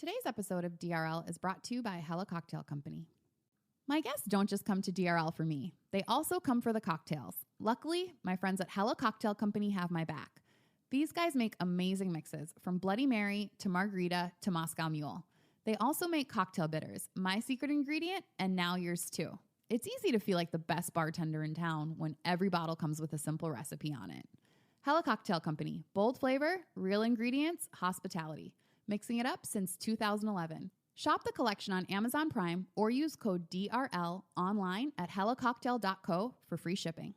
Today's episode of DRL is brought to you by Hella Cocktail Company. My guests don't just come to DRL for me. They also come for the cocktails. Luckily, my friends at Hella Cocktail Company have my back. These guys make amazing mixes, from Bloody Mary to Margarita to Moscow Mule. They also make cocktail bitters, my secret ingredient, and now yours too. It's easy to feel like the best bartender in town when every bottle comes with a simple recipe on it. Hella Cocktail Company, bold flavor, real ingredients, hospitality. Mixing it up since 2011. Shop the collection on Amazon Prime or use code DRL online at hellacocktail.co for free shipping.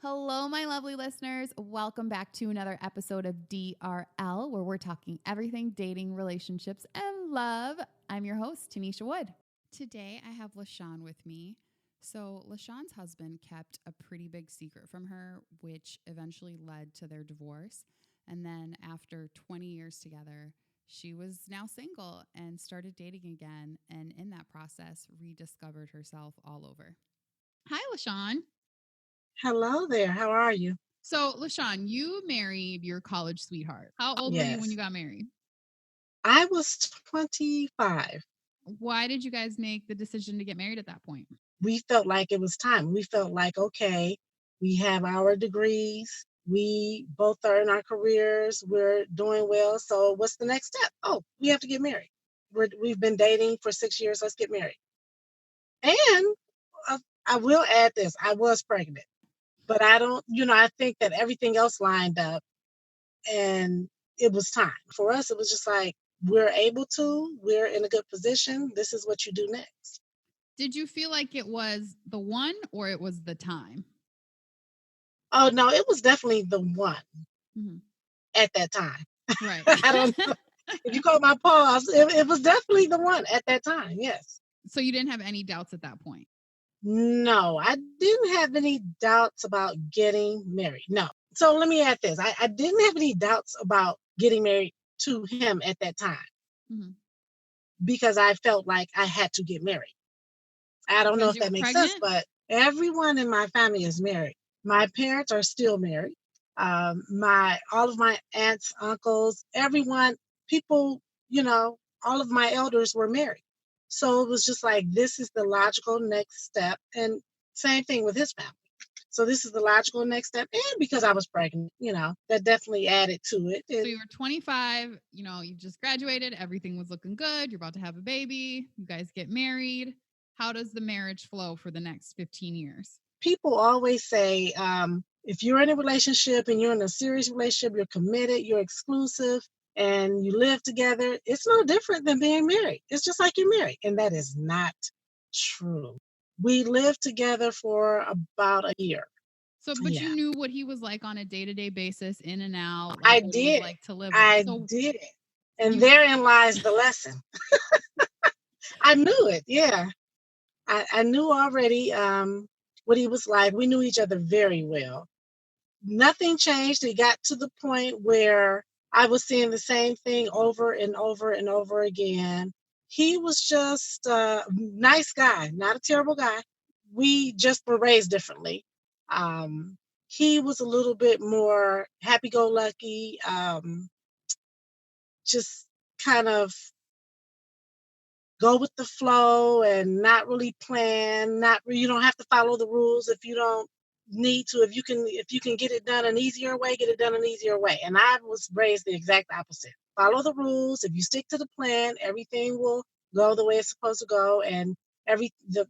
Hello, my lovely listeners. Welcome back to another episode of DRL, where we're talking everything dating, relationships, and love. I'm your host, Tanisha Wood. Today, I have Lashaun with me. So Lashaun's husband kept a pretty big secret from her, which eventually led to their divorce. And then after 20 years together, she was now single and started dating again. And in that process, rediscovered herself all over. Hi, Lashaun. Hello there. How are you? So, Lashaun, you married your college sweetheart. How old were you when you got married? I was 25. Why did you guys make the decision to get married at that point? We felt like it was time. We felt like, okay, we have our degrees. We both are in our careers. We're doing well. So what's the next step? Oh, we have to get married. We've been dating for 6 years. Let's get married. And I will add this. I was pregnant. But I think that everything else lined up and it was time. For us, it was just like, we're in a good position. This is what you do next. Did you feel like it was the one or it was the time? Oh, no, it was definitely the one at that time. Right. I don't know. If you call my pause, it was definitely the one at that time, yes. So you didn't have any doubts at that point? No, I didn't have any doubts about getting married. No. So let me add this. I didn't have any doubts about getting married to him at that time because I felt like I had to get married. I don't know if that makes sense, but everyone in my family is married. My parents are still married. All of my aunts, uncles, everyone, people, all of my elders were married. So it was just like, this is the logical next step. And same thing with his family. So this is the logical next step. And because I was pregnant, that definitely added to it. So you were 25, you just graduated. Everything was looking good. You're about to have a baby. You guys get married. How does the marriage flow for the next 15 years? People always say, if you're in a relationship and you're in a serious relationship, you're committed, you're exclusive, and you live together, it's no different than being married. It's just like you're married. And that is not true. We lived together for about a year. So, but you knew what he was like on a day-to-day basis, in and out. I did. Like to live did. And therein lies the lesson. I knew it. Yeah. I knew already what he was like. We knew each other very well. Nothing changed. It got to the point where I was seeing the same thing over and over and over again. He was just a nice guy, not a terrible guy. We just were raised differently. He was a little bit more happy-go-lucky, just kind of go with the flow and not really plan. You don't have to follow the rules if you don't need to. If you can get it done an easier way, get it done an easier way. And I was raised the exact opposite. Follow the rules. If you stick to the plan, everything will go the way it's supposed to go, and the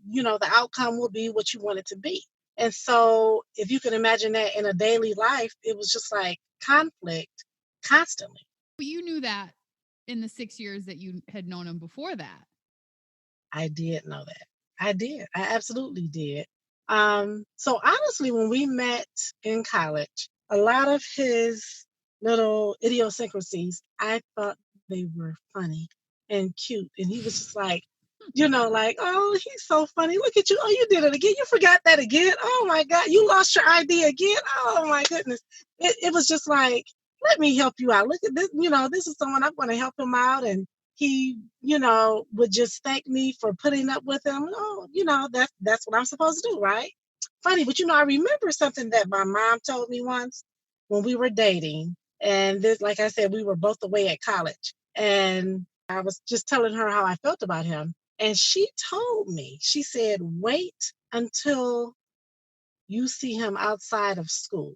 outcome will be what you want it to be. And so if you can imagine that in a daily life, it was just like conflict constantly. But you knew that in the 6 years that you had known him before that. I did know that. I did. I absolutely did. So honestly, when we met in college, a lot of his little idiosyncrasies, I thought they were funny and cute. And he was just like, like, oh, he's so funny. Look at you. Oh, you did it again. You forgot that again. Oh my God. You lost your ID again. Oh my goodness. It was just like, let me help you out. Look at this. This is someone I'm going to help him out. And he, would just thank me for putting up with him. Oh, that's what I'm supposed to do, right? Funny, but I remember something that my mom told me once when we were dating. And this, like I said, we were both away at college. And I was just telling her how I felt about him. And she told me, she said, wait until you see him outside of school.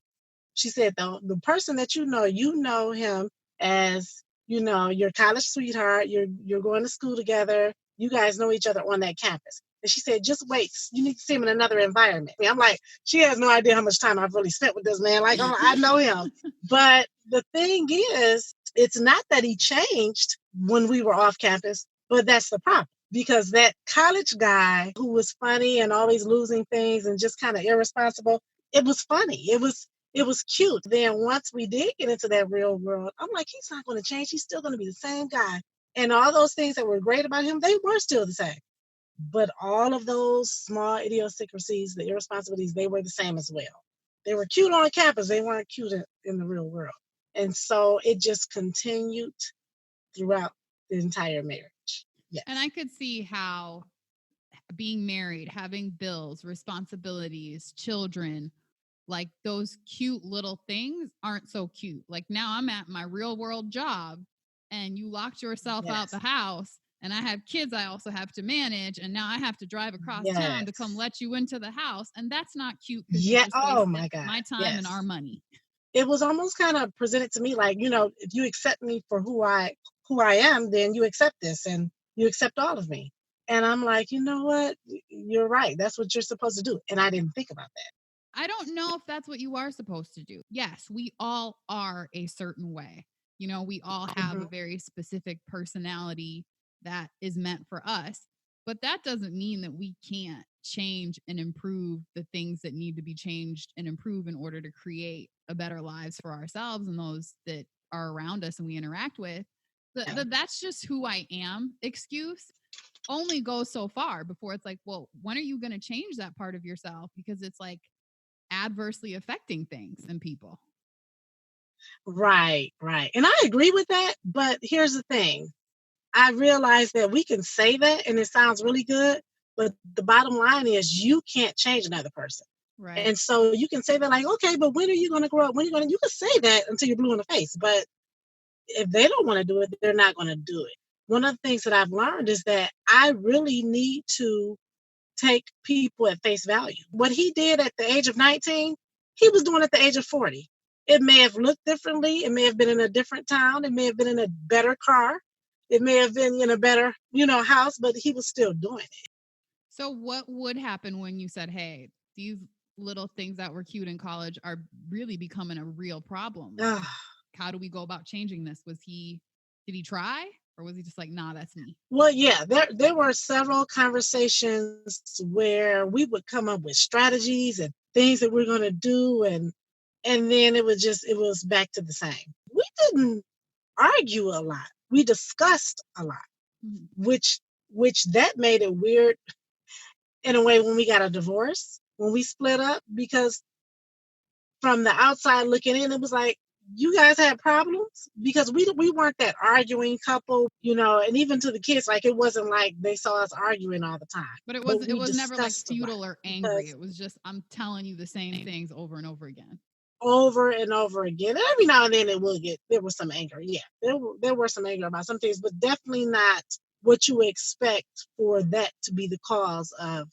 She said, the person that you know him as, your college sweetheart, you're going to school together, you guys know each other on that campus. And she said, just wait, you need to see him in another environment. I'm like, she has no idea how much time I've really spent with this man. Like, I know him. But the thing is, it's not that he changed when we were off campus, but that's the problem. Because that college guy who was funny and always losing things and just kind of irresponsible, it was funny. It was cute. Then once we did get into that real world, I'm like, he's not going to change. He's still going to be the same guy. And all those things that were great about him, they were still the same. But all of those small idiosyncrasies, the irresponsibilities, they were the same as well. They were cute on campus. They weren't cute in the real world. And so it just continued throughout the entire marriage. Yes. And I could see how being married, having bills, responsibilities, children, like those cute little things aren't so cute. Like now I'm at my real world job and you locked yourself out the house and I have kids I also have to manage and now I have to drive across town to come let you into the house and that's not cute. Yeah. Oh my God. My time and our money. It was almost kind of presented to me like, if you accept me for who I am, then you accept this and you accept all of me. And I'm like, you know what? You're right. That's what you're supposed to do. And I didn't think about that. I don't know if that's what you are supposed to do. Yes, we all are a certain way. We all have a very specific personality that is meant for us. But that doesn't mean that we can't change and improve the things that need to be changed and improve in order to create a better lives for ourselves and those that are around us and we interact with. That's just who I am excuse only goes so far before it's like, well, when are you going to change that part of yourself? Because it's like adversely affecting things and people. Right. And I agree with that. But here's the thing. I realize that we can say that and it sounds really good, but the bottom line is you can't change another person. Right. And so you can say that like, okay, but when are you going to grow up? You can say that until you're blue in the face. But if they don't want to do it, they're not going to do it. One of the things that I've learned is that I really need to take people at face value. What he did at the age of 19, he was doing at the age of 40. It may have looked differently. It may have been in a different town. It may have been in a better car. It may have been in a better, house, but he was still doing it. So what would happen when you said, hey, these little things that were cute in college are really becoming a real problem? Like, how do we go about changing this? Did he try? Or was he just like, nah, that's me? Well, yeah, there were several conversations where we would come up with strategies and things that we're going to do. And then it was back to the same. We didn't argue a lot. We discussed a lot, which that made it weird in a way when we got a divorce, when we split up, because from the outside looking in, it was like, you guys had problems because we weren't that arguing couple, and even to the kids, like it wasn't like they saw us arguing all the time. But it was never like feudal or angry. It was just, I'm telling you the same things over and over again. Over and over again. And every now and then there was some anger. Yeah, there were some anger about some things, but definitely not what you would expect for that to be the cause of,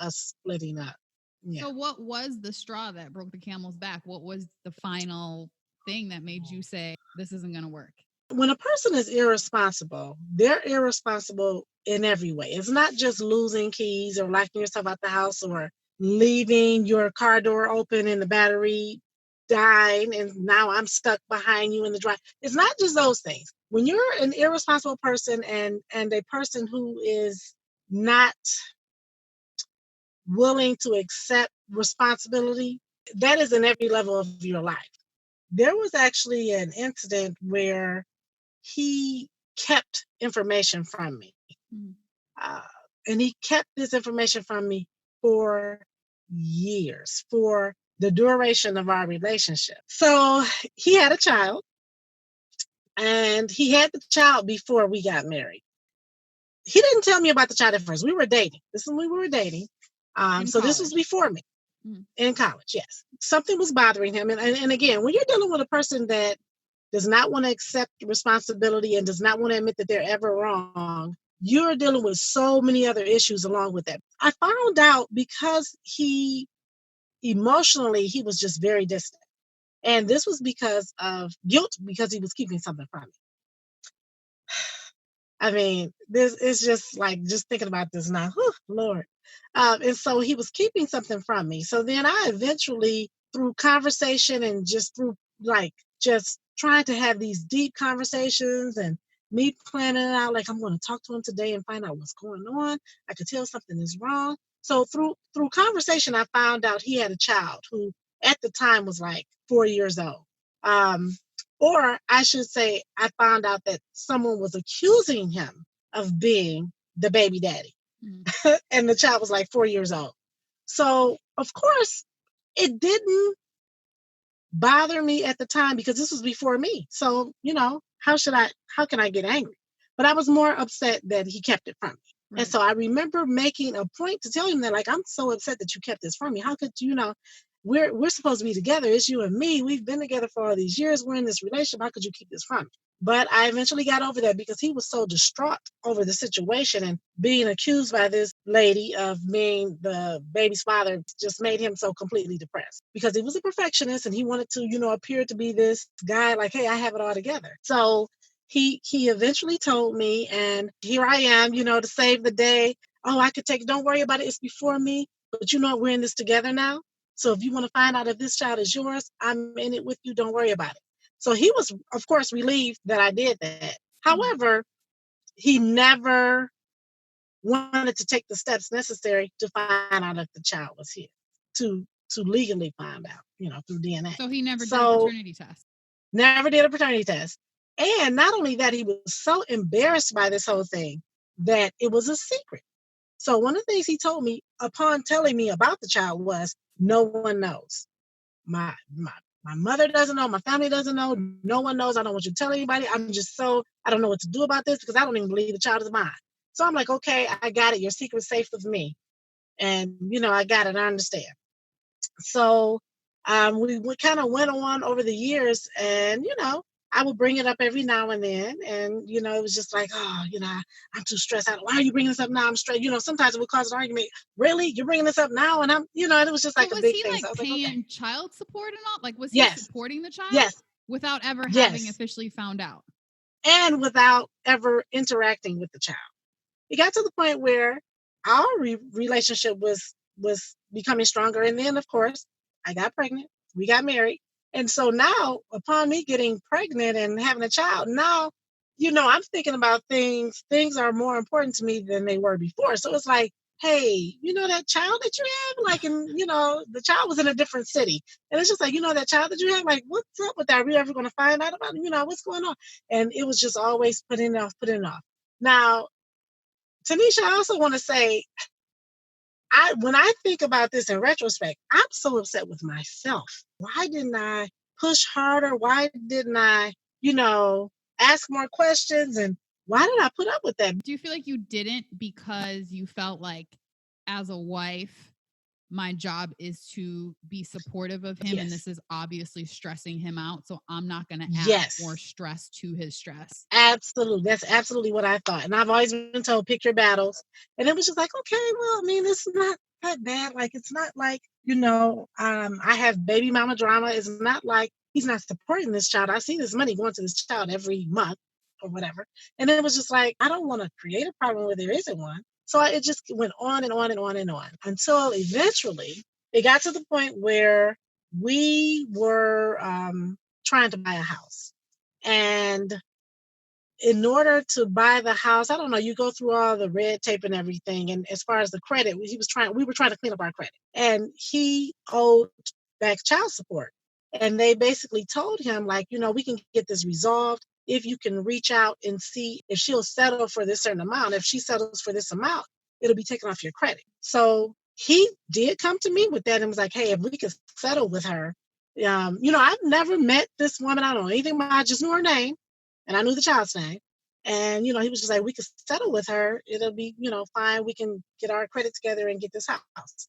us splitting up. Yeah. So what was the straw that broke the camel's back? What was the final thing that made you say, this isn't going to work? When a person is irresponsible, they're irresponsible in every way. It's not just losing keys or locking yourself out the house or leaving your car door open and the battery dying and now I'm stuck behind you in the drive. It's not just those things. When you're an irresponsible person and a person who is not willing to accept responsibility, that is in every level of your life. There was actually an incident where he kept information from me. And he kept this information from me for years, for the duration of our relationship. So he had a child. And he had the child before we got married. He didn't tell me about the child at first. We were dating. This is when we were dating. So this was before me. In college, yes. Something was bothering him. And again, when you're dealing with a person that does not want to accept responsibility and does not want to admit that they're ever wrong, you're dealing with so many other issues along with that. I found out because he emotionally, he was just very distant. And this was because of guilt, because he was keeping something from me. I mean, this is just like, just thinking about this now, whew, Lord. And so he was keeping something from me. So then I eventually, through conversation and just through like, just trying to have these deep conversations and me planning it out, like I'm going to talk to him today and find out what's going on. I could tell something is wrong. So through conversation, I found out he had a child who at the time was like 4 years old. Or I should say, I found out that someone was accusing him of being the baby daddy. And the child was like 4 years old. So, of course, it didn't bother me at the time because this was before me. So, how can I get angry? But I was more upset that he kept it from me. Right. And so I remember making a point to tell him that, like, I'm so upset that you kept this from me. How could we're supposed to be together. It's you and me. We've been together for all these years. We're in this relationship. How could you keep this from me? But I eventually got over that because he was so distraught over the situation, and being accused by this lady of being the baby's father just made him so completely depressed because he was a perfectionist and he wanted to, appear to be this guy like, hey, I have it all together. So he eventually told me, and here I am, to save the day. Oh, I could take it. Don't worry about it. It's before me. But we're in this together now. So if you want to find out if this child is yours, I'm in it with you. Don't worry about it. So he was, of course, relieved that I did that. However, he never wanted to take the steps necessary to find out if the child was his, to legally find out, through DNA. So he never did a paternity test? Never did a paternity test. And not only that, he was so embarrassed by this whole thing that it was a secret. So one of the things he told me upon telling me about the child was, no one knows. My mother doesn't know. My family doesn't know. No one knows. I don't want you to tell anybody. I don't know what to do about this because I don't even believe the child is mine. So I'm like, okay, I got it. Your secret's safe with me. And, I got it. I understand. So we kind of went on over the years, and, I would bring it up every now and then. And, it was just like, oh, I'm too stressed out. Why are you bringing this up now? I'm stressed. Sometimes it would cause an argument. Really? You're bringing this up now? And I'm, and it was just like a big thing. Was he so paying okay. child support and all? Like, was he supporting the child? Yes. Without ever having officially found out? And without ever interacting with the child. It got to the point where our relationship was becoming stronger. And then, of course, I got pregnant. We got married. And so now, upon me getting pregnant and having a child, now, I'm thinking about things. Things are more important to me than they were before. So it's like, hey, that child that you have, like, and, the child was in a different city. And it's just like, that child that you have, like, what's up with that? Are we ever going to find out about it? What's going on? And it was just always putting it off. Now, Tanisha, I also want to say, when I think about this in retrospect, I'm so upset with myself. Why didn't I push harder? Why didn't I, ask more questions? And why did I put up with that? Do you feel like you didn't because you felt like, as a wife, my job is to be supportive of him, and this is obviously stressing him out, so I'm not going to add more stress to his stress? Absolutely. That's absolutely what I thought. And I've always been told, pick your battles. And it was just like, okay, well, I mean, it's not that bad. Like, it's not like, I have baby mama drama. It's not like he's not supporting this child. I see this money going to this child every month or whatever. And it was just like, I don't want to create a problem where there isn't one. So it just went on and on and on and on until eventually it got to the point where we were trying to buy a house. And in order to buy the house, I don't know, you go through all the red tape and everything. And as far as the credit, we were trying to clean up our credit. And he owed back child support. And they basically told him, like, we can get this resolved if you can reach out and see if she'll settle for this certain amount. If she settles for this amount, it'll be taken off your credit. So he did come to me with that and was like, hey, if we could settle with her. I've never met this woman. I don't know anything about her. I just knew her name. and I knew the child's name. And, he was just like, we could settle with her. It'll be, fine. We can get our credit together and get this house.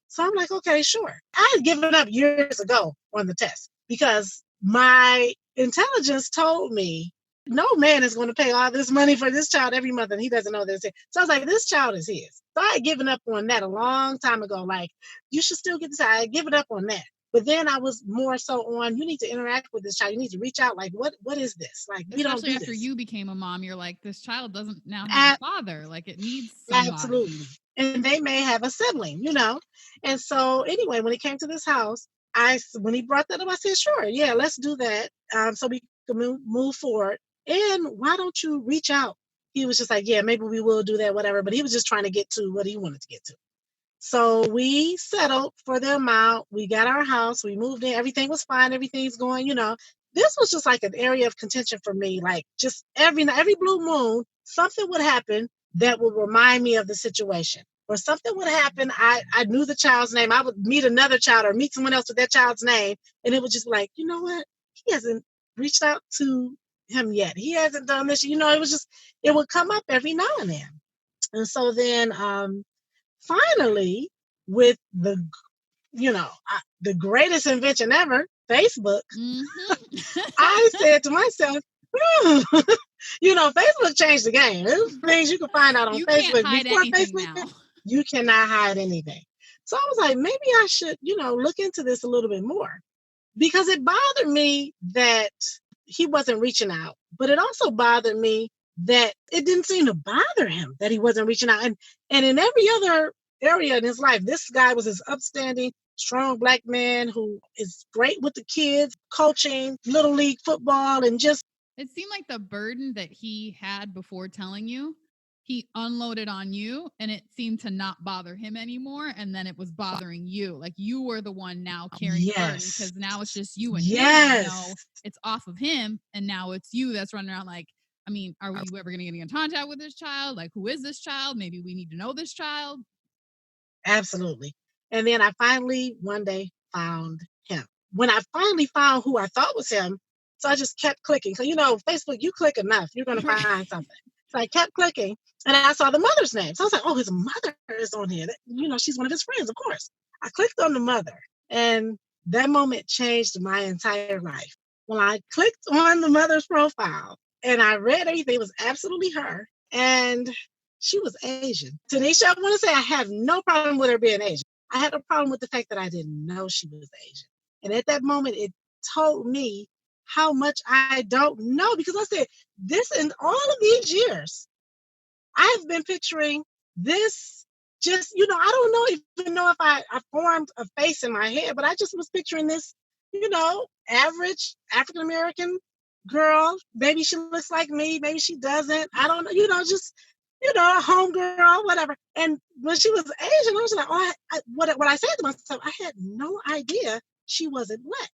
So I'm like, okay, sure. I had given up years ago on the test because my intelligence told me no man is going to pay all this money for this child every month and he doesn't know this. So I was like, this child is his. So I had given up on that a long time ago. Like, you should still get this. I had given up on that. But then I was more so on, you need to interact with this child. You need to reach out. Like, what is this? Like, we don't do Especially after this. you became a mom, you're like, this child doesn't now have a father. Like, it needs somebody. Absolutely. And they may have a sibling, And so anyway, when it came to this house, when he brought that up, I said, sure, yeah, let's do that. So we can move forward. And why don't you reach out? He was just like, yeah, maybe we will do that, whatever. But he was just trying to get to what he wanted to get to. So we settled for the amount. We got our house. We moved in. Everything was fine. Everything's going, This was just like an area of contention for me. Like, just every blue moon, something would happen that would remind me of the situation. Or something would happen. I knew the child's name. I would meet another child or meet someone else with that child's name. And it would just be like, you know what? He hasn't reached out to him yet. He hasn't done this. It would come up every now and then. And so then, finally, with the greatest invention ever, Facebook, I said to myself, Facebook changed the game. There's things you can find out on Facebook. Before Facebook, you cannot hide anything. So I was like, maybe I should, look into this a little bit more, because it bothered me that he wasn't reaching out, but it also bothered me that it didn't seem to bother him that he wasn't reaching out. And in every other area in his life, this guy was this upstanding, strong Black man who is great with the kids, coaching little league football, and just. It seemed like the burden that he had before telling you, he unloaded on you, and it seemed to not bother him anymore. And then it was bothering you. Like, you were the one now carrying the burden, because now it's just you and him. It's off of him, and now it's you that's running around like, I mean, are we ever going to get in contact with this child? Like, who is this child? Maybe we need to know this child. Absolutely. And then I finally one day found him. When I finally found who I thought was him, so I just kept clicking. So, Facebook, you click enough, you're going to find something. So I kept clicking, and I saw the mother's name. So I was like, oh, his mother is on here. She's one of his friends, of course. I clicked on the mother, and that moment changed my entire life. When I clicked on the mother's profile, and I read everything, it was absolutely her. And she was Asian. Tanisha, I want to say I have no problem with her being Asian. I had a problem with the fact that I didn't know she was Asian. And at that moment, it told me how much I don't know, because I said, this in all of these years, I've been picturing this just, I don't even know if I formed a face in my head, but I just was picturing this, average African-American girl. Maybe she looks like me. Maybe she doesn't. I don't know, just, a homegirl, whatever. And when she was Asian, I was like, what I said to myself, I had no idea she wasn't Black.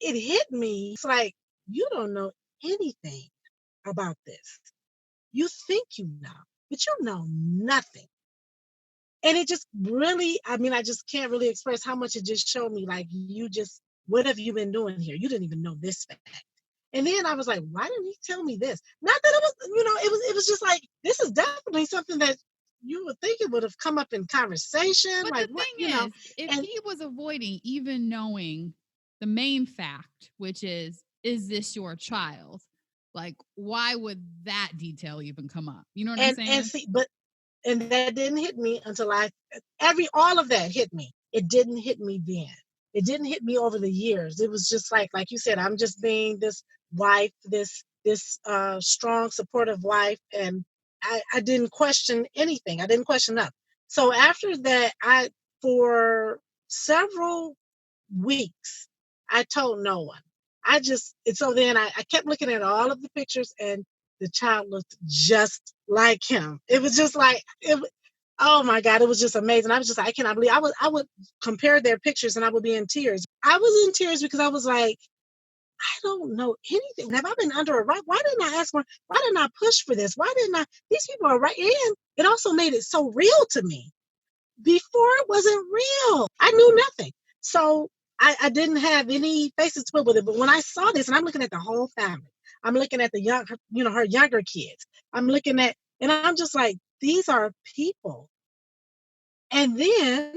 It hit me. It's like, you don't know anything about this. You think you know, but you know nothing. And it just really, I just can't really express how much it just showed me, like, what have you been doing here? You didn't even know this fact. And then I was like, why didn't he tell me this? Not that it was, it was just like, this is definitely something that you would think it would have come up in conversation. But like, the thing is, if he was avoiding even knowing the main fact, which is this your child? Like, why would that detail even come up? You know what I'm saying? And that didn't hit me until all of that hit me. It didn't hit me then. It didn't hit me over the years. It was just like you said, I'm just being this wife, this strong, supportive wife. And I didn't question anything. I didn't question nothing. So after that, for several weeks, I told no one. So then I kept looking at all of the pictures, and the child looked just like him. It was just like, oh my God, it was just amazing. I was just like, I cannot believe. I would compare their pictures, and I would be in tears. I was in tears because I was like, I don't know anything. Have I been under a rock? Why didn't I ask for? Why didn't I push for this? Why didn't I? These people are right. And it also made it so real to me. Before, it wasn't real. I knew nothing. So I didn't have any faces to put with it. But when I saw this, and I'm looking at the whole family, I'm looking at the young, her younger kids. I'm looking at, and I'm just like, these are people. And then,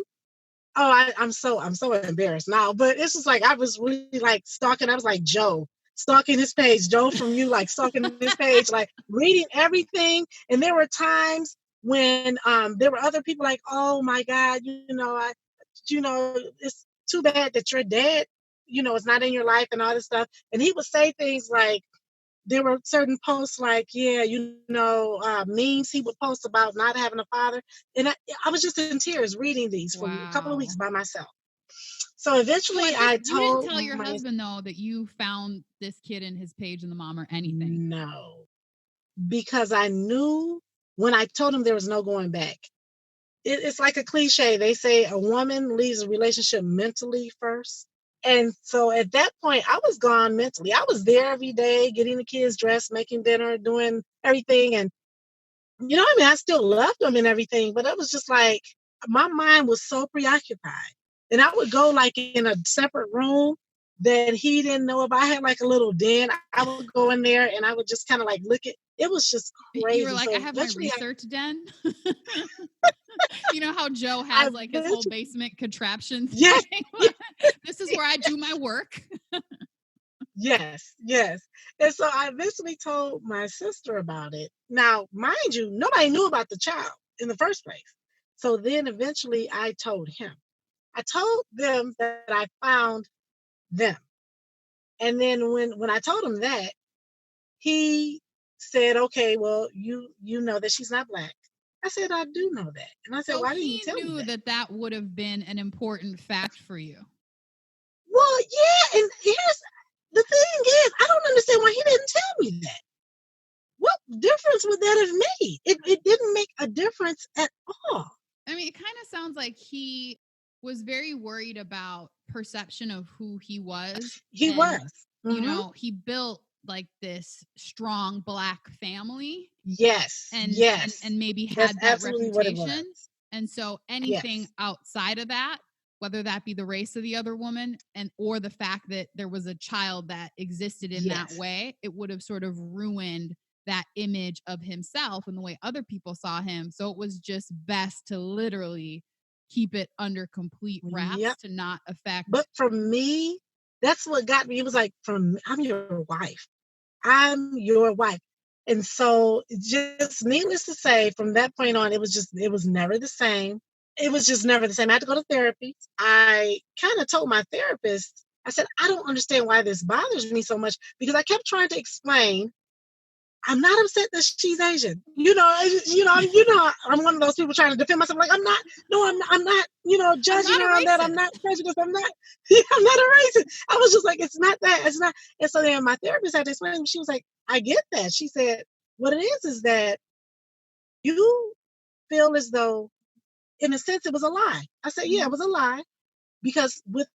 I'm so embarrassed now, but it's just like I was really like stalking. I was like Joe, stalking his page, Joe from you, like stalking his page, like reading everything. And there were times when there were other people like, oh my God, it's too bad that your dad, is not in your life and all this stuff. And he would say things like, there were certain posts like, memes he would post about not having a father. And I was just in tears reading these for a couple of weeks by myself. So eventually you didn't tell your husband, though, that you found this kid in his page and the mom or anything? No, because I knew when I told him there was no going back. It's like a cliche. They say a woman leaves a relationship mentally first. And so at that point, I was gone mentally. I was there every day, getting the kids dressed, making dinner, doing everything. And, I still loved them and everything, but it was just like my mind was so preoccupied. And I would go like in a separate room that he didn't know about. I had like a little den. I would go in there and I would just kind of like look at it. Was just crazy. You were like, so I have my research den. You know how Joe has like his whole basement contraption thing? Yes. This is where I do my work. Yes. And so I eventually told my sister about it. Now, mind you, nobody knew about the child in the first place. So then eventually I told him. I told them that I found them. And then when I told him that, he said, okay, well, you know that she's not Black. I said, I do know that. And I said, why didn't you tell me that? He knew that would have been an important fact for you. Well, yeah. And here's the thing is, I don't understand why he didn't tell me that. What difference would that have made? It didn't make a difference at all. I mean, it kind of sounds like he was very worried about perception of who he was. He was. Mm-hmm. He built like this strong Black family. Yes. And maybe had that reputation. And so anything outside of that, whether that be the race of the other woman or the fact that there was a child that existed in that way, it would have sort of ruined that image of himself and the way other people saw him. So it was just best to literally keep it under complete wraps to not affect. But for me, that's what got me. It was like, I'm your wife. I'm your wife. And so just needless to say, from that point on, it was never the same. It was just never the same. I had to go to therapy. I kind of told my therapist, I said, I don't understand why this bothers me so much, because I kept trying to explain, I'm not upset that she's Asian. I'm one of those people trying to defend myself. Like, I'm not, judging her on that. I'm not prejudiced. I'm not a racist. I was just like, it's not that. It's not. And so then my therapist had to explain to me. She was like, I get that. She said, what it is that you feel as though, in a sense, it was a lie. I said, yeah, it was a lie, because with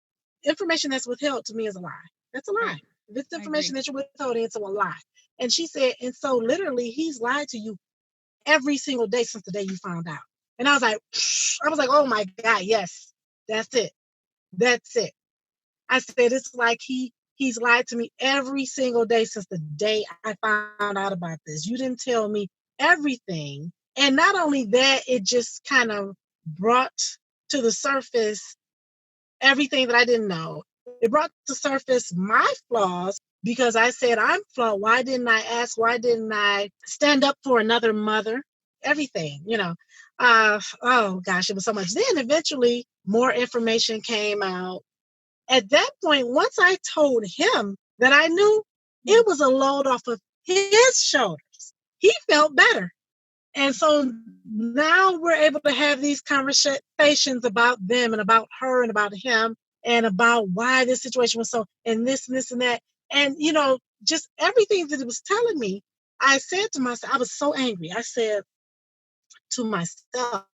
information that's withheld to me is a lie. That's a lie. Right. If it's information that you're withholding, it's a lie. And she said, and so literally he's lied to you every single day since the day you found out. And I was like, oh my God, yes, that's it. That's it. I said, it's like he's lied to me every single day since the day I found out about this. You didn't tell me everything. And not only that, it just kind of brought to the surface everything that I didn't know. It brought to the surface my flaws, because I said, I'm flawed. Why didn't I ask? Why didn't I stand up for another mother? Everything, oh gosh, it was so much. Then eventually more information came out. At that point, once I told him that I knew, it was a load off of his shoulders. He felt better. And so now we're able to have these conversations about them and about her and about him and about why this situation was so, and this and that. And, just everything that it was telling me, I said to myself, I was so angry. I said to myself,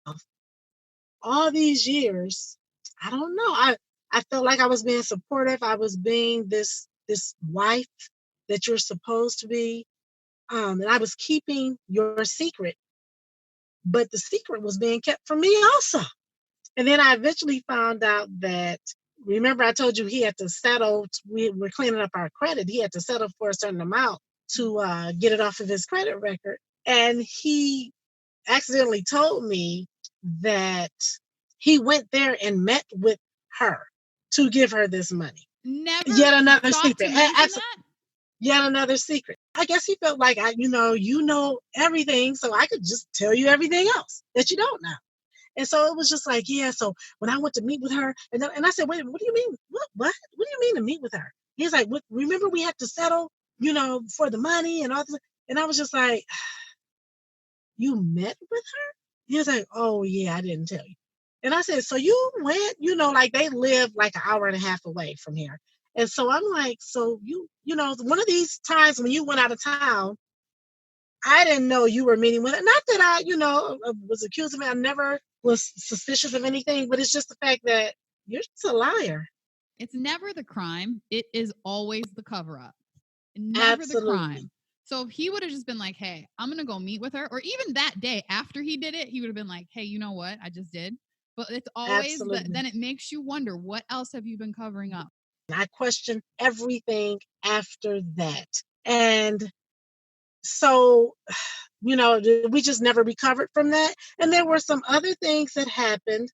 all these years, I don't know. I felt like I was being supportive. I was being this wife that you're supposed to be. And I was keeping your secret, but the secret was being kept from me also. And then I eventually found out that, remember I told you he had to settle, we were cleaning up our credit. He had to settle for a certain amount to get it off of his credit record. And he accidentally told me that he went there and met with her to give her this money. Never Yet another thought secret. to mention that? Yet another secret. I guess he felt like you know everything, so I could just tell you everything else that you don't know. And so it was just like, yeah. So when I went to meet with her, and I said, wait, what do you mean? What do you mean to meet with her? He's like, remember we had to settle, for the money and all this. And I was just like, you met with her? He was like, oh yeah, I didn't tell you. And I said, so you went, like they live like an hour and a half away from here. And so I'm like, so one of these times when you went out of town, I didn't know you were meeting with it. Not that I, was accused of it. I never was suspicious of anything, but it's just the fact that you're just a liar. It's never the crime. It is always the cover up. Never Absolutely. The crime. So if he would have just been like, hey, I'm going to go meet with her, or even that day after he did it, he would have been like, hey, you know what? I just did. But it's always, then it makes you wonder, what else have you been covering up? I questioned everything after that. And so, we just never recovered from that. And there were some other things that happened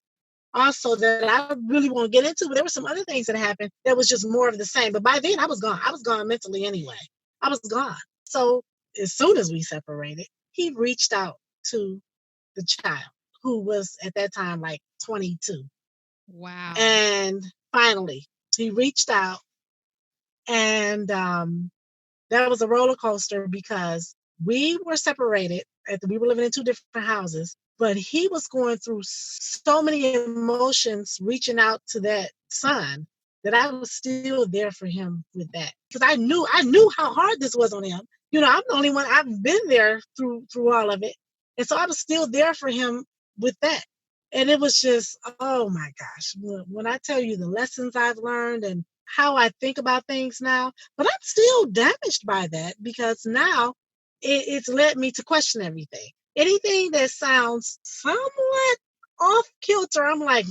also that I really won't get into, but there were some other things that happened that was just more of the same. But by then I was gone. I was gone mentally anyway. I was gone. So as soon as we separated, he reached out to the child, who was at that time like 22. Wow. And finally he reached out, and that was a roller coaster because we were separated. We were living in two different houses, but he was going through so many emotions reaching out to that son that I was still there for him with that, because I knew how hard this was on him. I'm the only one. I've been there through all of it, and so I was still there for him with that. And it was just, oh my gosh, when I tell you the lessons I've learned and how I think about things now, but I'm still damaged by that, because now it's led me to question everything. Anything that sounds somewhat off kilter, I'm like,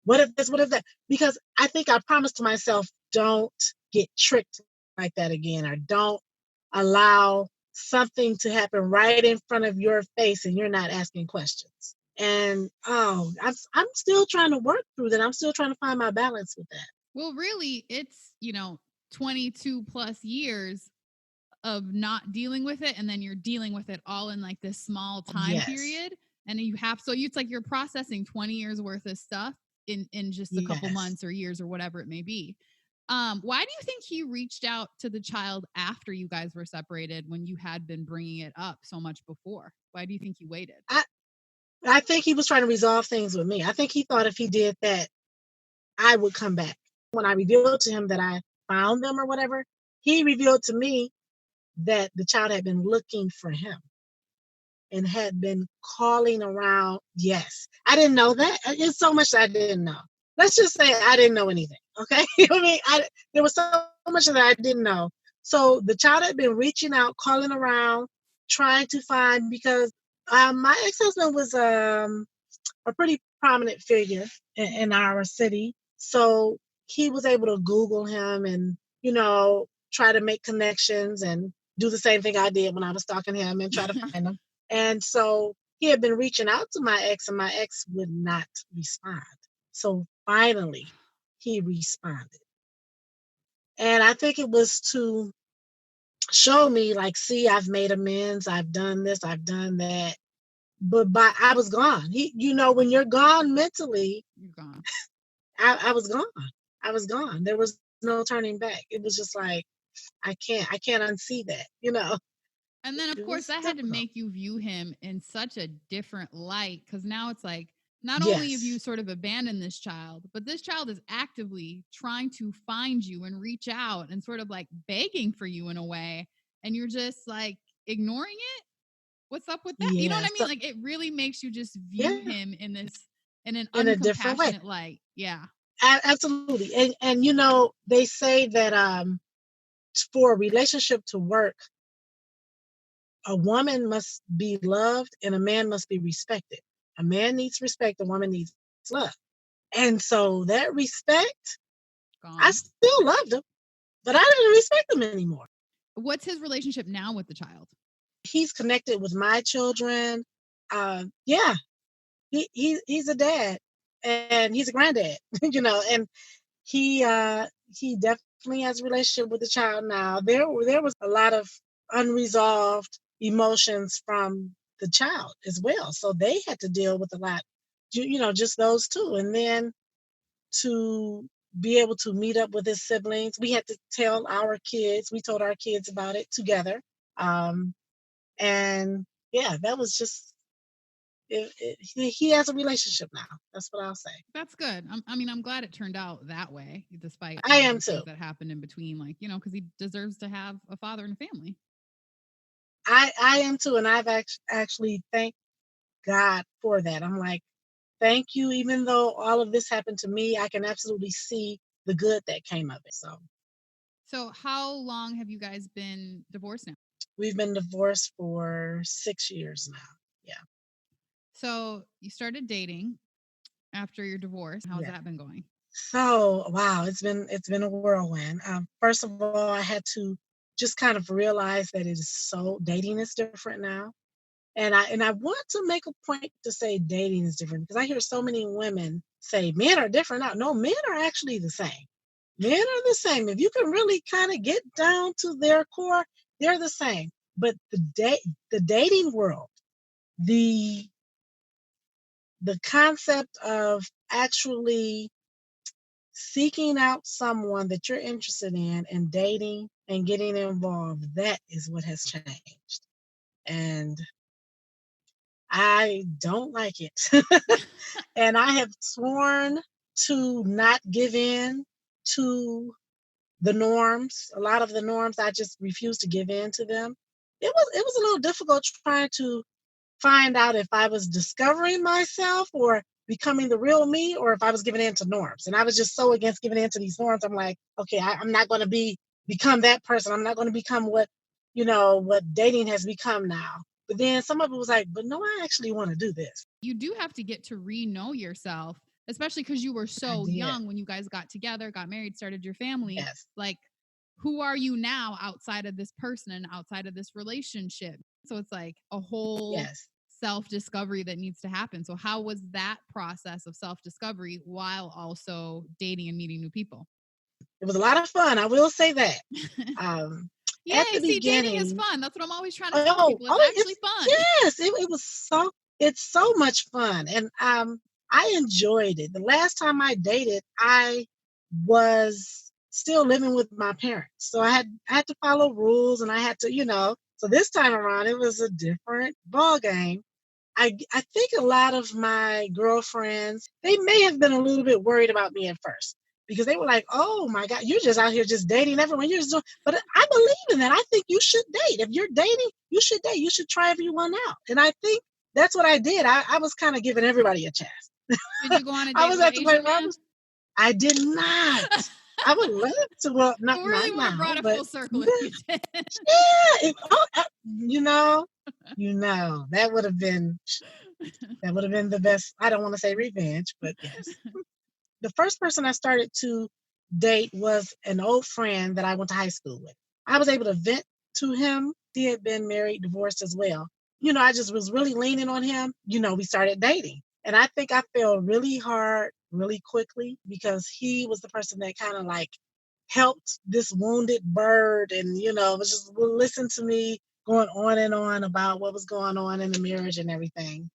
what if this, what if that? Because I think I promised myself, don't get tricked like that again, or don't allow something to happen right in front of your face and you're not asking questions. And I'm still trying to work through that. I'm still trying to find my balance with that. Well, really, it's, 22 plus years of not dealing with it, and then you're dealing with it all in like this small time period. And it's like you're processing 20 years worth of stuff in just a couple months or years or whatever it may be. Why do you think he reached out to the child after you guys were separated, when you had been bringing it up so much before? Why do you think he waited? I think he was trying to resolve things with me. I think he thought if he did that, I would come back. When I revealed to him that I found them or whatever, he revealed to me that the child had been looking for him and had been calling around. Yes. I didn't know that. It's so much that I didn't know. Let's just say I didn't know anything. Okay. There was so much that I didn't know. So the child had been reaching out, calling around, trying to find, because my ex-husband was a pretty prominent figure in our city. So he was able to Google him and, try to make connections and do the same thing I did when I was stalking him and try to find him. And so he had been reaching out to my ex, and my ex would not respond. So finally he responded. And I think it was to show me, like, see, I've made amends. I've done this, I've done that. But I was gone. When you're gone mentally, you're gone. I was gone. I was gone. There was no turning back. It was just like, I can't unsee that, And then, of course, that had to make you view him in such a different light, because now it's like, not only have you sort of abandoned this child, but this child is actively trying to find you and reach out and sort of like begging for you in a way. And you're just like ignoring it. What's up with that? You know what I mean? Like, it really makes you just view him in an uncompassionate light. Yeah. Absolutely. And they say that for a relationship to work, a woman must be loved and a man must be respected. A man needs respect, a woman needs love. And so that respect, I still loved him, but I didn't respect him anymore. What's his relationship now with the child? He's connected with my children. Yeah, he's a dad and he's a granddad, and he definitely has a relationship with the child now. There was a lot of unresolved emotions from the child as well. So they had to deal with a lot, just those two. And then to be able to meet up with his siblings, we had to tell our kids, we told our kids about it together. Um, and yeah, that was just he has a relationship now. That's what I'll say. That's good. I'm glad it turned out that way, despite I am the too. things that happened in between, because he deserves to have a father and a family. I am too, and I've actually thanked God for that. I'm like, thank you. Even though all of this happened to me, I can absolutely see the good that came of it. So how long have you guys been divorced now? We've been divorced for 6 years now. Yeah. So you started dating after your divorce. How's that been going? So wow, it's been a whirlwind. First of all, I had to just kind of realize that dating is different now. And I want to make a point to say dating is different because I hear so many women say men are different now. No, men are actually the same. Men are the same. If you can really kind of get down to their core, they're the same. But the dating world, the concept of actually seeking out someone that you're interested in and dating and getting involved, that is what has changed. And I don't like it. And I have sworn to not give in to the norms. A lot of the norms, I just refuse to give in to them. It was a little difficult trying to find out if I was discovering myself or becoming the real me, or if I was giving in to norms. And I was just so against giving in to these norms. I'm like, okay, I'm not going to become that person. I'm not going to become what dating has become now. But then some of it was like, but no, I actually want to do this. You do have to get to re-know yourself, especially because you were so young when you guys got together, got married, started your family. Yes. Like, who are you now outside of this person and outside of this relationship? So it's like a whole self-discovery that needs to happen. So how was that process of self-discovery while also dating and meeting new people? It was a lot of fun. I will say that. Yay, At the beginning, dating is fun. That's what I'm always trying to tell people. It's actually fun. Yes, it was it's so much fun. And I enjoyed it. The last time I dated, I was still living with my parents. So I had to follow rules and I had to. So this time around it was a different ball game. I think a lot of my girlfriends, they may have been a little bit worried about me at first because they were like, "Oh my God, you're just out here just dating everyone. You're just doing." But I believe in that. I think you should date. If you're dating, you should date. You should try everyone out. And I think that's what I did. I was kind of giving everybody a chance. Did you go on a date I was with at an the point Asian where man? I did not. I would love to. Well, not really would have now, brought it but full circle if you did. yeah. That would have been the best. I don't want to say revenge, but yes. The first person I started to date was an old friend that I went to high school with. I was able to vent to him. He had been married, divorced as well. I just was really leaning on him. We started dating. And I think I fell really hard really quickly because he was the person that kind of like helped this wounded bird and, was just listen to me going on and on about what was going on in the marriage and everything.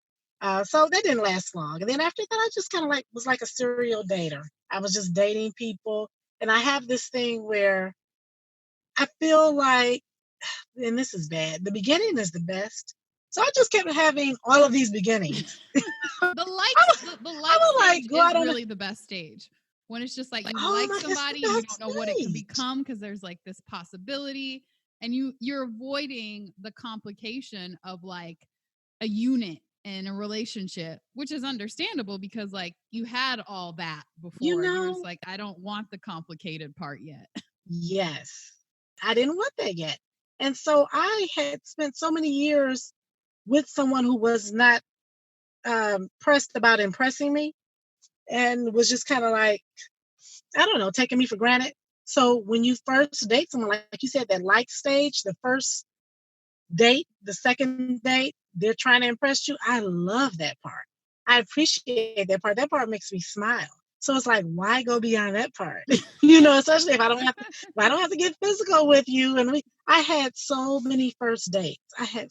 So that didn't last long. And then after that, I just kind of like was like a serial dater. I was just dating people. And I have this thing where I feel like, and this is bad, the beginning is the best. So I just kept having all of these beginnings. The like stage go out is on really the best stage. When it's just like you oh like my, somebody it's and the you best don't know what it can stage. become because there's like this possibility and you're avoiding the complication of like a unit in a relationship, which is understandable because like you had all that before. And you were just like, I don't want the complicated part yet. Yes. I didn't want that yet. And so I had spent so many years with someone who was not pressed about impressing me and was just kind of like, I don't know, taking me for granted. So when you first date someone, like you said, that like stage, the first date, the second date, they're trying to impress you. I love that part. I appreciate that part. That part makes me smile. So it's like, why go beyond that part? Especially if I don't have to get physical with you. And I had so many first dates. I had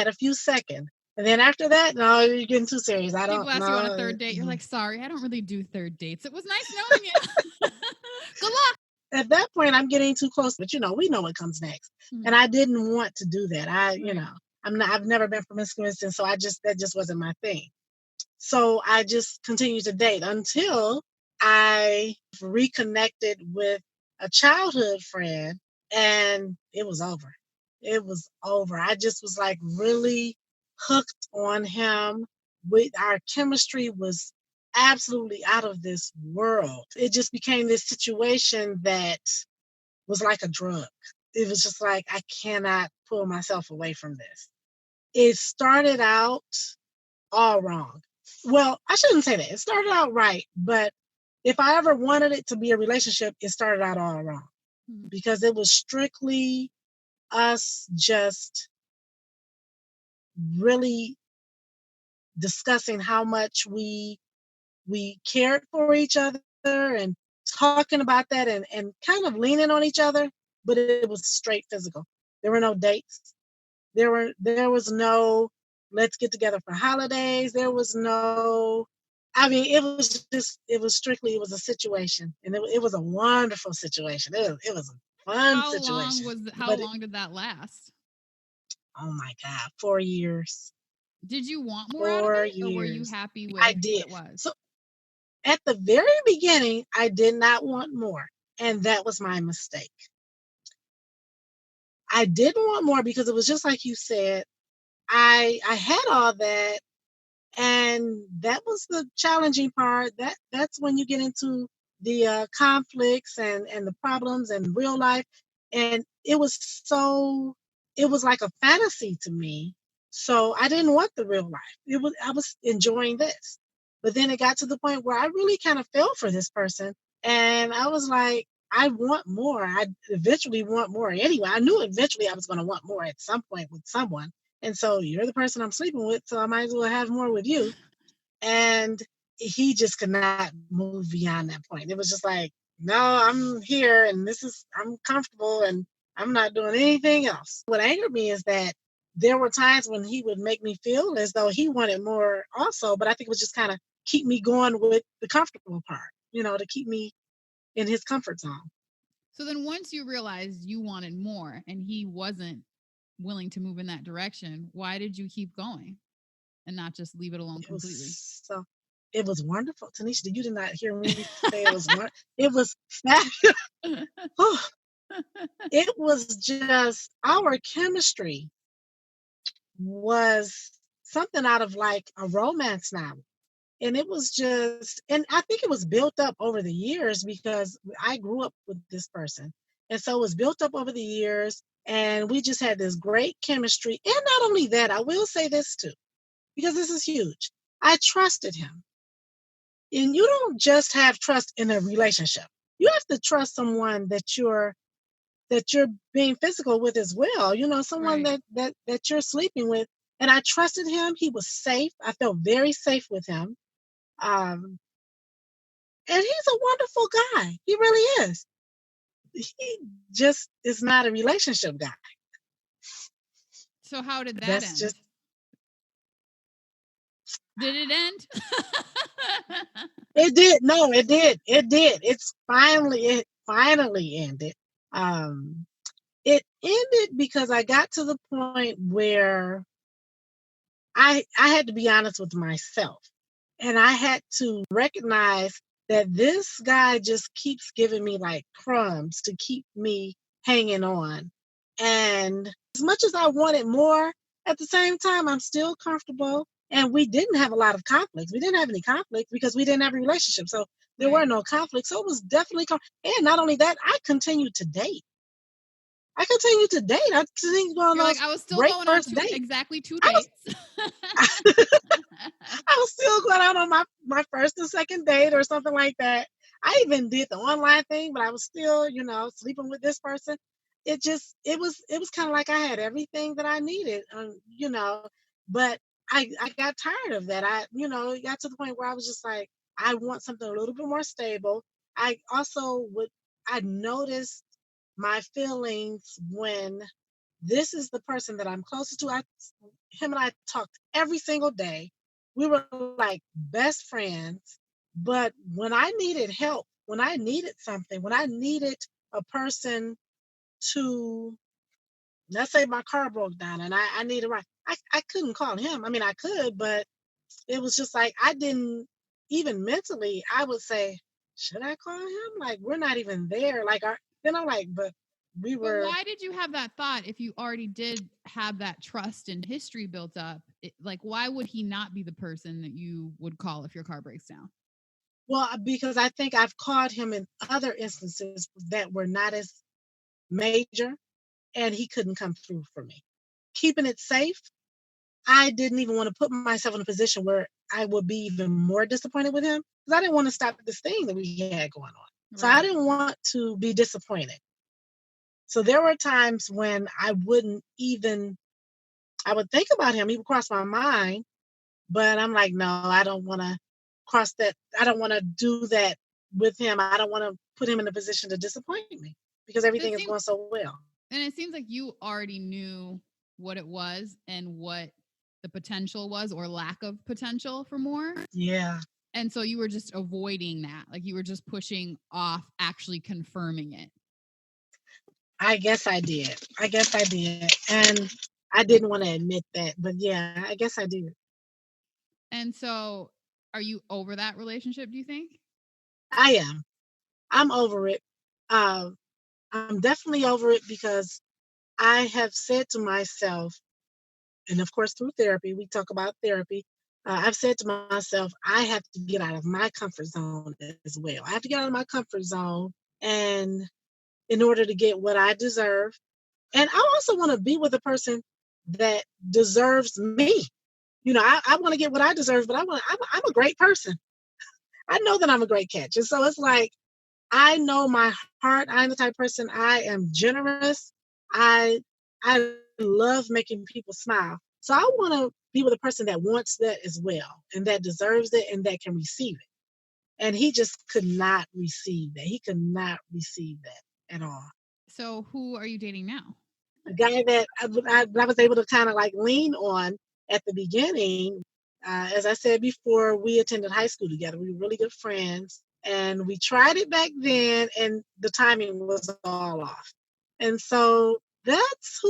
a few second. And then after that, no, you're getting too serious. I don't know. People ask you on a third date, you're like, sorry, I don't really do third dates. It was nice knowing you. Good luck. At that point, I'm getting too close, but we know what comes next. Mm-hmm. And I didn't want to do that. I've never been promiscuous, and so that just wasn't my thing. So I just continued to date until I reconnected with a childhood friend, and it was over. I just was like really hooked on him. Our chemistry was absolutely out of this world. It just became this situation that was like a drug. It was just like, I cannot pull myself away from this. It started out all wrong. Well, I shouldn't say that. It started out right, but if I ever wanted it to be a relationship, it started out all wrong because it was strictly us just really discussing how much we cared for each other and talking about that and kind of leaning on each other, but it was straight physical. There were no dates. There was no let's get together for holidays. There was no, it was strictly a situation. And it was a wonderful situation. It was a fun situation. How long did that last? Oh my God, 4 years. Did you want more out of it, or were you happy with what it was? So at the very beginning, I did not want more, and that was my mistake. I didn't want more because it was just like you said, I had all that, and that was the challenging part. That's when you get into the conflicts and the problems in real life, and it was like a fantasy to me. So I didn't want the real life. I was enjoying this, but then it got to the point where I really kind of fell for this person, and I was like, I want more. I eventually want more. Anyway, I knew eventually I was going to want more at some point with someone. And so you're the person I'm sleeping with, so I might as well have more with you. And he just could not move beyond that point. It was just like, no, I'm here and I'm comfortable and I'm not doing anything else. What angered me is that there were times when he would make me feel as though he wanted more also, but I think it was just kind of keep me going with the comfortable part, to keep me in his comfort zone. So then once you realized you wanted more and he wasn't willing to move in that direction, why did you keep going and not just leave it alone completely? It was wonderful. Tanisha, you did not hear me say it was wonderful. It was it was just our chemistry was something out of like a romance novel. And it was just, and I think it was built up over the years because I grew up with this person. And so it was built up over the years, and we just had this great chemistry. And not only that, I will say this too, because this is huge. I trusted him. And you don't just have trust in a relationship. You have to trust someone that you're being physical with as well. Someone right. that you're sleeping with. And I trusted him. He was safe. I felt very safe with him. And he's a wonderful guy. He really is. He just is not a relationship guy. So how did that end? Did it end? It did. No, it did. It did. It finally ended. It ended because I got to the point where I had to be honest with myself. And I had to recognize that this guy just keeps giving me like crumbs to keep me hanging on. And as much as I wanted more, at the same time, I'm still comfortable. And we didn't have a lot of conflicts. We didn't have any conflicts because we didn't have a relationship. So there were no conflicts. So it was definitely, and not only that, I continued to date. I continued going on I was still going on exactly 2 dates. I was still going out on my first and second date or something like that. I even did the online thing, but I was still, sleeping with this person. It was kind of like I had everything that I needed, but I got tired of that. It got to the point where I was just like, I want something a little bit more stable. I also I noticed my feelings when this is the person that I'm closest to. Him and I talked every single day. We were like best friends. But when I needed help, when I needed something, when I needed a person to, let's say my car broke down and I needed a ride, I couldn't call him. I mean, I could, but it was just like I didn't even mentally, I would say, should I call him? Like, we're not even there. Then I'm like, but we But were. why did you have that thought if you already did have that trust and history built up? Why would he not be the person that you would call if your car breaks down? Well, because I think I've caught him in other instances that were not as major, and he couldn't come through for me. Keeping it safe, I didn't even want to put myself in a position where I would be even more disappointed with him because I didn't want to stop this thing that we had going on. So I didn't want to be disappointed. So there were times when I would think about him, he would cross my mind, but I'm like, no, I don't want to cross that. I don't want to do that with him. I don't want to put him in a position to disappoint me because everything is going so well. And it seems like you already knew what it was and what the potential was or lack of potential for more. Yeah. And so you were just avoiding that. Like you were just pushing off actually confirming it. I guess I did. And I didn't want to admit that, but yeah, I guess I did. And so are you over that relationship, do you think? I am. I'm over it. I'm definitely over it because I have said to myself, and of course through therapy, we talk about therapy. I've said to myself, I have to get out of my comfort zone as well. I have to get out of my comfort zone, and in order to get what I deserve. And I also want to be with a person that deserves me. I want to get what I deserve, but I'm a great person. I know that I'm a great catch. And so it's like, I know my heart. I'm the type of person, I am generous. I I love making people smile. So I want to be with a person that wants that as well and that deserves it and that can receive it. And he just could not receive that. He could not receive that at all. So who are you dating now? A guy that I was able to kind of like lean on at the beginning. As I said before, we attended high school together. We were really good friends. And we tried it back then, and the timing was all off. And so that's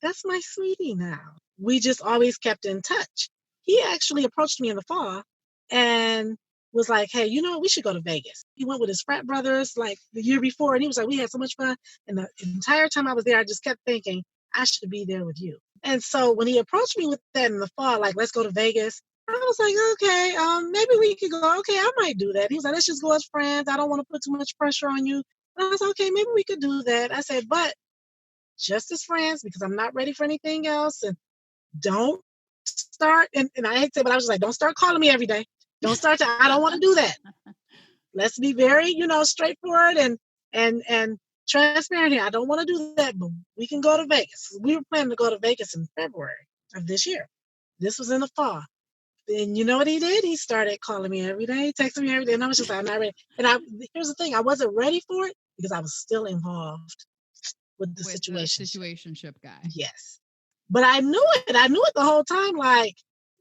that's my sweetie now. We just always kept in touch. He actually approached me in the fall and was like, hey, we should go to Vegas. He went with his frat brothers like the year before, and he was like, we had so much fun. And the entire time I was there, I just kept thinking, I should be there with you. And so when he approached me with that in the fall, like, let's go to Vegas, I was like, okay, maybe we could go. Okay, I might do that. He was like, let's just go as friends. I don't want to put too much pressure on you. And I was like, okay, maybe we could do that. I said, but just as friends because I'm not ready for anything else. And don't start, and I hate to say, but I was just like, don't start calling me every day. Don't start I don't want to do that. Let's be very, straightforward and transparent here. I don't want to do that, but we can go to Vegas. We were planning to go to Vegas in February of this year. This was in the fall. And you know what he did? He started calling me every day, texting me every day, and I was just like, I'm not ready. And here's the thing, I wasn't ready for it because I was still involved with the situationship guy. Yes. But I knew it. I knew it the whole time. Like,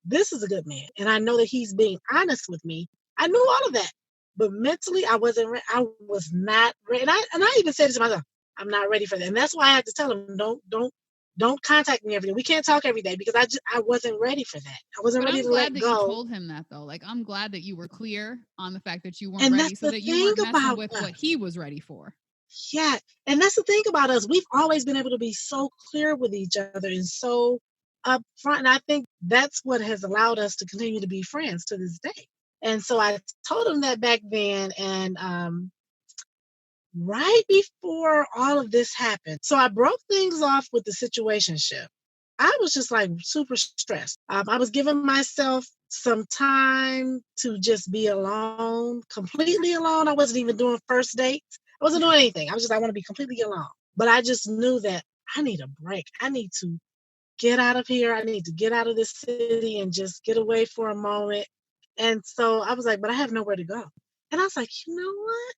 this is a good man. And I know that he's being honest with me. I knew all of that. But mentally, I wasn't ready. I was not ready. And I even said to myself, I'm not ready for that. And that's why I had to tell him, don't contact me every day. We can't talk every day because I wasn't ready for that. I wasn't ready to let go. I'm glad that you told him that, though. Like, I'm glad that you were clear on the fact that you weren't ready so that you weren't messing with what he was ready for. Yeah. And that's the thing about us. We've always been able to be so clear with each other and so upfront. And I think that's what has allowed us to continue to be friends to this day. And so I told him that back then. And right before all of this happened, so I broke things off with the situationship. I was just like super stressed. I was giving myself some time to just be alone, completely alone. I wasn't even doing first dates. I wasn't doing anything. I want to be completely alone. But I just knew that I need a break. I need to get out of here. I need to get out of this city and just get away for a moment. And so I was like, but I have nowhere to go. And I was like, you know what?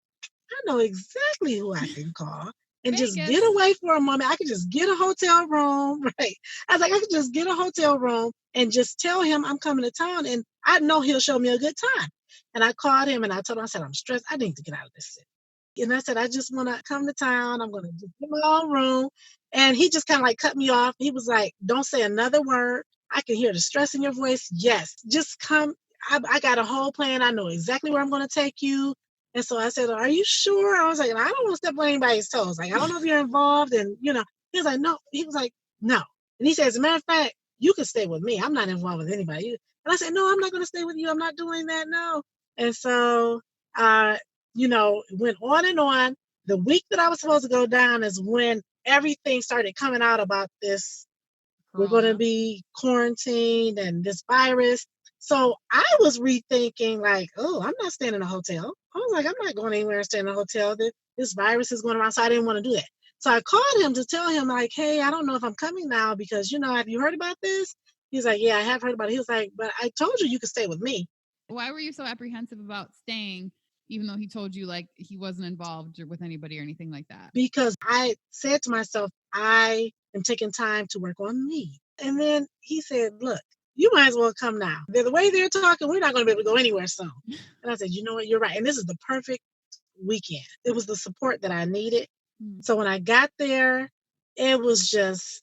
I know exactly who I can call and just Vegas. get away for a moment. I could just get a hotel room, right? I was like, I could just get a hotel room and just tell him I'm coming to town, and I know he'll show me a good time. And I called him and I told him, I said, I'm stressed. I need to get out of this city. And I said, I just want to come to town. I'm going to just get my own room. And he just kind of like cut me off. He was like, don't say another word. I can hear the stress in your voice. Yes, just come. I got a whole plan. I know exactly where I'm going to take you. And so I said, are you sure? I was like, I don't want to step on anybody's toes. Like, I don't know if you're involved. And, he was like, no. He was like, no. And he said, as a matter of fact, you can stay with me. I'm not involved with anybody. And I said, no, I'm not going to stay with you. I'm not doing that. No. And so, it went on and on. The week that I was supposed to go down is when everything started coming out about this. We're going to be quarantined and this virus. So I was rethinking, like, oh, I'm not staying in a hotel. I was like, I'm not going anywhere and staying in a hotel. This virus is going around. So I didn't want to do that. So I called him to tell him, like, hey, I don't know if I'm coming now because, have you heard about this? He's like, yeah, I have heard about it. He was like, but I told you could stay with me. Why were you so apprehensive about staying, even though he told you like he wasn't involved with anybody or anything like that? Because I said to myself, I am taking time to work on me. And then he said, look, you might as well come now. The way they're talking, we're not going to be able to go anywhere soon. And I said, you know what? You're right. And this is the perfect weekend. It was the support that I needed. So when I got there, it was just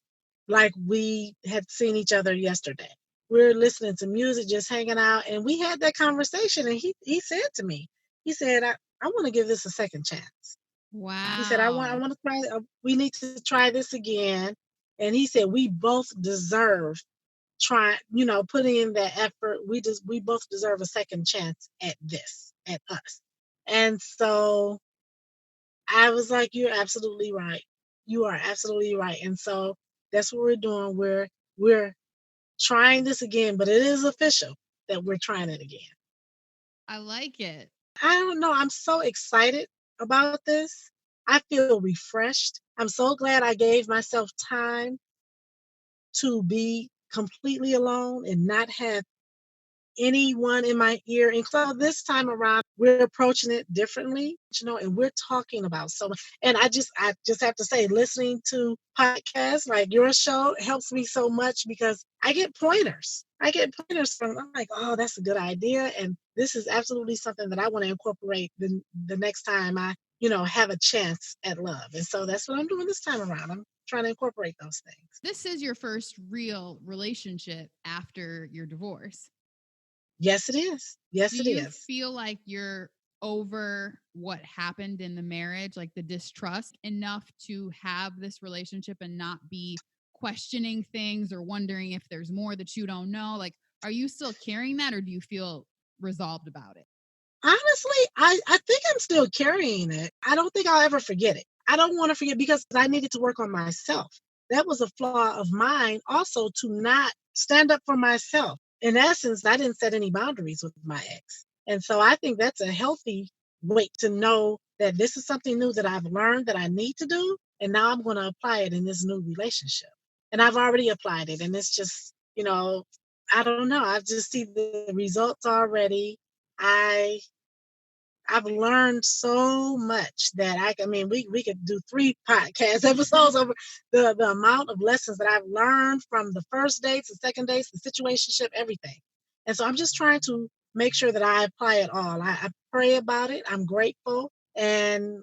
like we had seen each other yesterday. We were listening to music, just hanging out. And we had that conversation. And he said to me, he said, I want to give this a second chance. Wow. He said, I want to try, we need to try this again. And he said, we both deserve putting in that effort. We both deserve a second chance at this, at us. And so I was like, you're absolutely right. You are absolutely right. And so that's what we're doing. We're trying this again, but it is official that we're trying it again. I like it. I don't know. I'm so excited about this. I feel refreshed. I'm so glad I gave myself time to be completely alone and not have anyone in my ear. And so this time around, we're approaching it differently, and we're talking about so much. And I just have to say, listening to podcasts like your show helps me so much because I get pointers. From, I'm like, oh, that's a good idea. And this is absolutely something that I want to incorporate the next time I, have a chance at love. And so that's what I'm doing this time around. I'm trying to incorporate those things. This is your first real relationship after your divorce. Yes, it is. Yes, it is. Do you feel like you're over what happened in the marriage, like the distrust, enough to have this relationship and not be questioning things or wondering if there's more that you don't know? Like, are you still carrying that or do you feel resolved about it? Honestly, I think I'm still carrying it. I don't think I'll ever forget it. I don't want to forget because I needed to work on myself. That was a flaw of mine also, to not stand up for myself. In essence, I didn't set any boundaries with my ex. And so I think that's a healthy way to know that this is something new that I've learned that I need to do. And now I'm going to apply it in this new relationship. And I've already applied it. And it's just, I don't know. I just see the results already. I've learned so much that we could do 3 podcast episodes over the amount of lessons that I've learned from the first dates, the second dates, the situationship, everything. And so I'm just trying to make sure that I apply it all. I pray about it. I'm grateful. And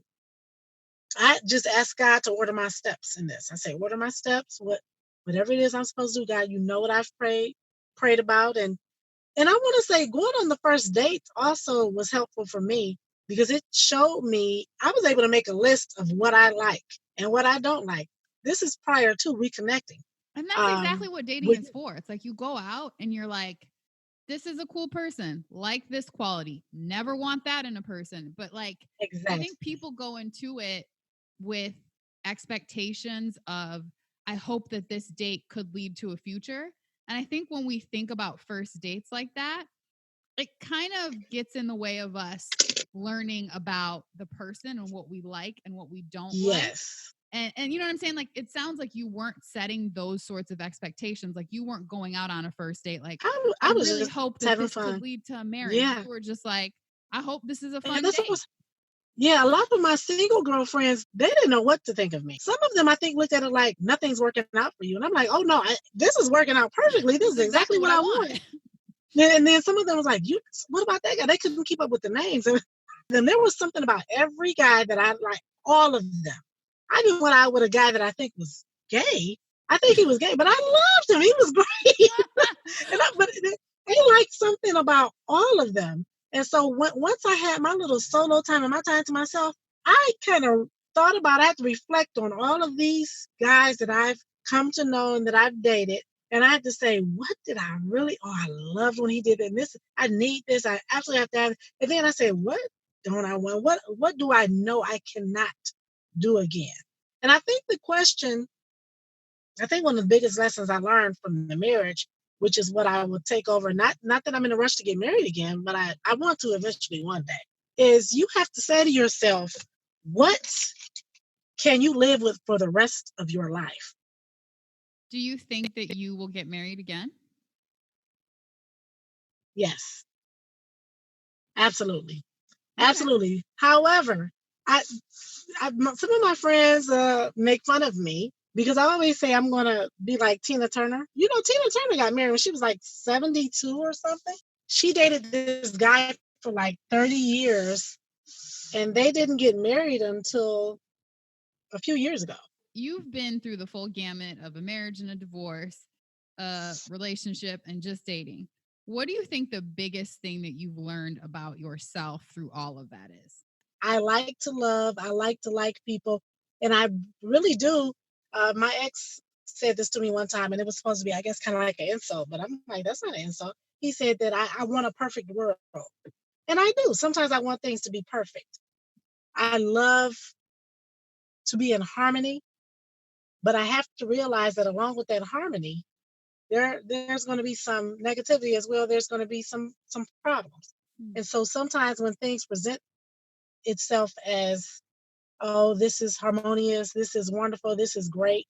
I just ask God to order my steps in this. I say, order my steps, whatever it is I'm supposed to do, God, you know what I've prayed about. And I want to say going on the first dates also was helpful for me because it showed me I was able to make a list of what I like and what I don't like. This is prior to reconnecting. And that's exactly what dating is for. It's like you go out and you're like, this is a cool person, like this quality. Never want that in a person. But like, exactly. I think people go into it with expectations of, I hope that this date could lead to a future. And I think when we think about first dates like that, it kind of gets in the way of us learning about the person and what we like and what we don't like. And you know what I'm saying? Like, it sounds like you weren't setting those sorts of expectations. Like, you weren't going out on a first date. Like, I was really hope that this could lead to a marriage. Yeah. You were just like, I hope this is a fun date. Yeah, a lot of my single girlfriends, they didn't know what to think of me. Some of them, I think, looked at it like, nothing's working out for you. And I'm like, oh, no, this is working out perfectly. This is exactly what I want. And then some of them was like, what about that guy? They couldn't keep up with the names. And then there was something about every guy that I like, all of them. I didn't went out with a guy that I think was gay. I think he was gay, but I loved him. He was great. But they liked something about all of them. And so once I had my little solo time and my time to myself, I kind of thought about, I had to reflect on all of these guys that I've come to know and that I've dated. And I had to say, what did I really, I loved when he did that. And this, I need this. I absolutely have to have it. And then I said, what don't I want? What do I know I cannot do again? And I think one of the biggest lessons I learned from the marriage, which is what I will take over, not that I'm in a rush to get married again, but I want to eventually one day, is you have to say to yourself, what can you live with for the rest of your life? Do you think that you will get married again? Yes. Absolutely. Okay. Absolutely. However, some of my friends make fun of me because I always say I'm going to be like Tina Turner. You know, Tina Turner got married when she was like 72 or something. She dated this guy for like 30 years, and they didn't get married until a few years ago. You've been through the full gamut of a marriage and a divorce, a relationship, and just dating. What do you think the biggest thing that you've learned about yourself through all of that is? I like to love. I like to like people. And I really do. My ex said this to me one time, and it was supposed to be, I guess, kind of like an insult. But I'm like, that's not an insult. He said that I want a perfect world. And I do. Sometimes I want things to be perfect. I love to be in harmony. But I have to realize that along with that harmony, there's going to be some negativity as well. There's going to be some problems. Mm-hmm. And so sometimes when things present itself as, oh, this is harmonious, this is wonderful, this is great,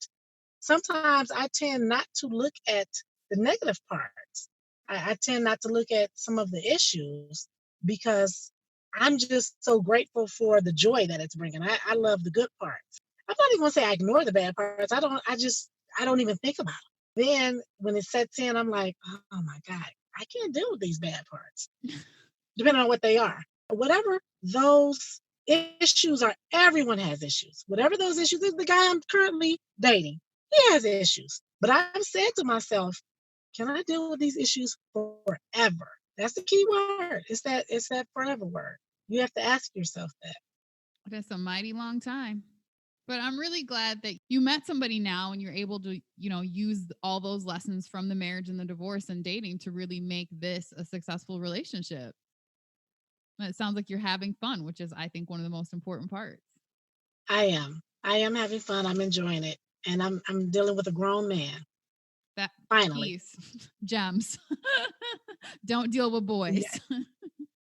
sometimes I tend not to look at the negative parts. I tend not to look at some of the issues because I'm just so grateful for the joy that it's bringing. I love the good parts. I'm not even going to say I ignore the bad parts. I don't even think about it. Then when it sets in, I'm like, oh my God, I can't deal with these bad parts, depending on what they are. Whatever those issues are, everyone has issues. Whatever those issues is, the guy I'm currently dating, he has issues. But I've said to myself, can I deal with these issues forever? That's the key word. It's that forever word. You have to ask yourself that. That's a mighty long time. But I'm really glad that you met somebody now and you're able to, use all those lessons from the marriage and the divorce and dating to really make this a successful relationship. And it sounds like you're having fun, which is, I think, one of the most important parts. I am having fun. I'm enjoying it. And I'm dealing with a grown man. That finally. Gems. Don't deal with boys. Yeah.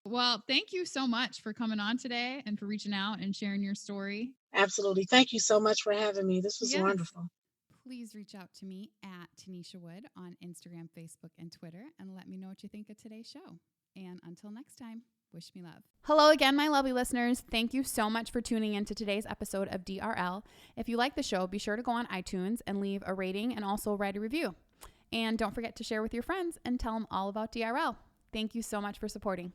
Well, thank you so much for coming on today and for reaching out and sharing your story. Absolutely. Thank you so much for having me. This was wonderful. Please reach out to me at Tanisha Wood on Instagram, Facebook, and Twitter, and let me know what you think of today's show. And until next time, wish me love. Hello again, my lovely listeners. Thank you so much for tuning in to today's episode of DRL. If you like the show, be sure to go on iTunes and leave a rating and also write a review. And don't forget to share with your friends and tell them all about DRL. Thank you so much for supporting.